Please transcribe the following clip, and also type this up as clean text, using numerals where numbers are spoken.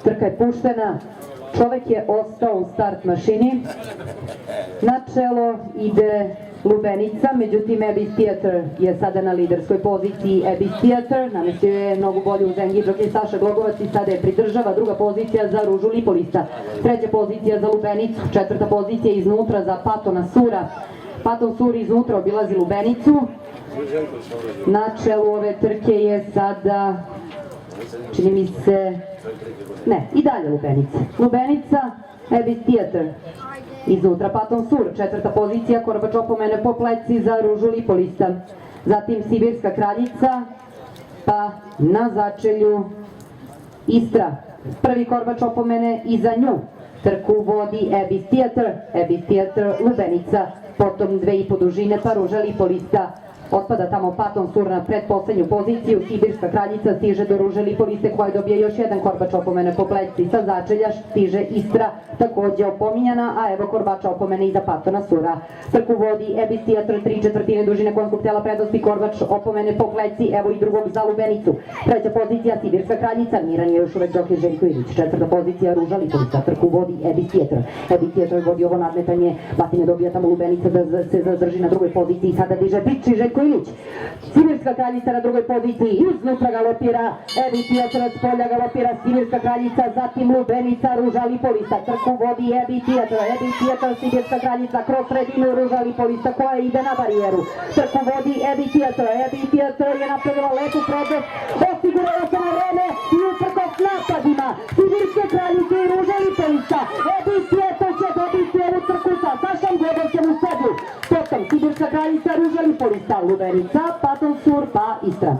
Trka je puštena, čovek je ostao u start mašini, na čelo ide Lubenica, međutim Abyss Theater je sada na liderskoj poziciji. Abyss Theater namestio je mnogo bolje u Zengi, dok je Saša Glogovac i sada je pridržava. Druga pozicija za Ružu Lipolista, treća pozicija za Lubenicu, četvrta pozicija iznutra za Patona Sura. Paton Sur iznutra obilazi Lubenicu. Na čelu ove trke je sada, čini mi se, ne, i dalje Lubenica. Lubenica, Abyss Theater. Iznutra Paton Sur, četvrta pozicija, korbač opomene po pleci za Ružu Lipolista. Zatim Sibirska kraljica, pa na začelju Istra. Prvi korbač opomene i za nju. Trku vodi Abyss Theater, Abyss Theater, Lubenica, potom 2,5 dužine, pa Ruža Lipolista. Otpada tamo Paton Sur na predposlednju poziciju, Sibirska kraljica stiže do Ruže Lipoliste koja dobije još jedan korbač opomene po pleci. Sa začelja stiže Istra, takođe opominjana, a evo korbača opomene i za Patona Sura. Trku vodi Abyss Theater, 3/4 dužine konjskog tela prednosti, korbač opomene po pleci, evo i drugog za Lubenicu. Treća pozicija Sibirska kraljica, Miran je još uvek dok je Željko Ilić. Četvrta pozicija Ruža Lipolista, trku vodi Abyss Theater. Abyss Theater vodi ovo nadmetanje, Batin dobija tamo Lubenica da se zadrži na drugoj poziciji, sada diže priči Željko Ilić. Sibirska kraljica na drugoj poziciji, iznutra galopira Abyss Theater, od spolja galopira Sibirska kraljica, zatim Lubenica, Ruža Lipolista. Trku vodi Abyss Theater, Abyss Theater, Sibirska kraljica, kroz sredinu Ruža Lipolista koja ide na barijeru. Trku vodi Abyss Theater, Abyss Theater je napravila lepu prednost, osigurala se na vreme i uprkos napadima Sibirske kraljice i Ruža Lipolista. Abyss Theater će dobiti ovu trku sa Sašom Globovcem u sedlu. Potom Sibirska kraljica, Ruža Lipolista, Lubenica, Paton Sur, pa Istra.